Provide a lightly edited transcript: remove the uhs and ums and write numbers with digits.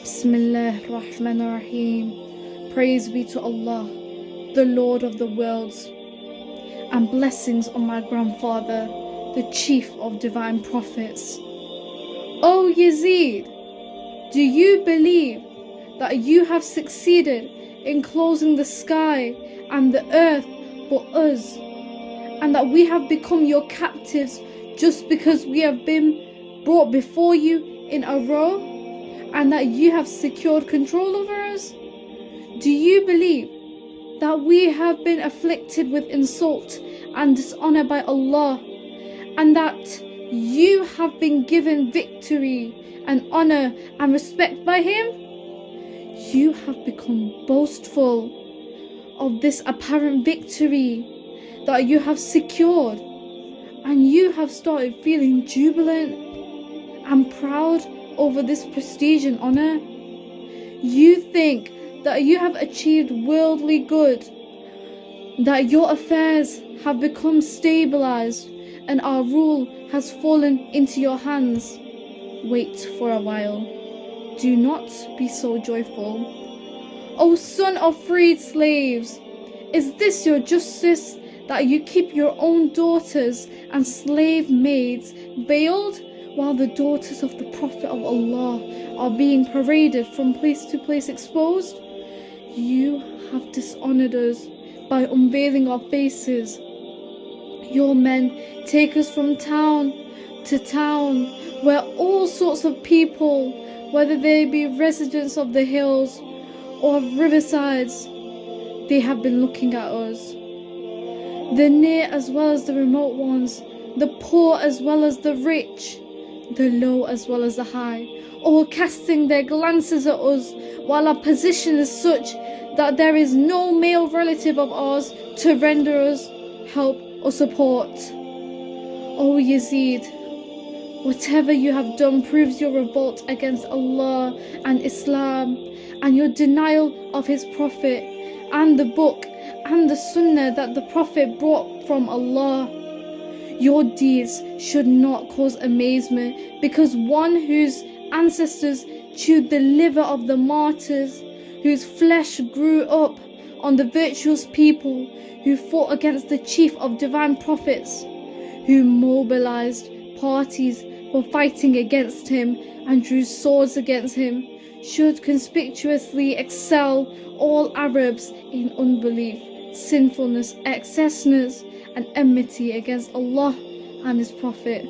Bismillah ar-Rahman ar-Rahim. Praise be to Allah, the Lord of the worlds, and blessings on my grandfather, the chief of divine prophets. O Yazid, do you believe that you have succeeded in closing the sky and the earth for us, and that we have become your captives just because we have been brought before you in a row, and that you have secured control over us? Do you believe that we have been afflicted with insult and dishonor by Allah, and that you have been given victory and honor and respect by Him? You have become boastful of this apparent victory that you have secured, and you have started feeling jubilant and proud over this prestige and honor. You think that you have achieved worldly good, that your affairs have become stabilized and our rule has fallen into your hands. Wait for a while. Do not be so joyful. O son of freed slaves, is this your justice, that you keep your own daughters and slave maids veiled, while the daughters of the Prophet of Allah are being paraded from place to place exposed? You have dishonored us by unveiling our faces. Your men take us from town to town, where all sorts of people, whether they be residents of the hills or of riversides, they have been looking at us. The near as well as the remote ones, the poor as well as the rich, the low as well as the high, all casting their glances at us, while our position is such that there is no male relative of ours to render us help or support. O Yazid, whatever you have done proves your revolt against Allah and Islam, and your denial of His Prophet and the book and the Sunnah that the Prophet brought from Allah. Your deeds should not cause amazement, because one whose ancestors chewed the liver of the martyrs, whose flesh grew up on the virtuous people, who fought against the chief of divine prophets, who mobilized parties for fighting against him and drew swords against him, should conspicuously excel all Arabs in unbelief, sinfulness, excessness, and enmity against Allah and His Prophet.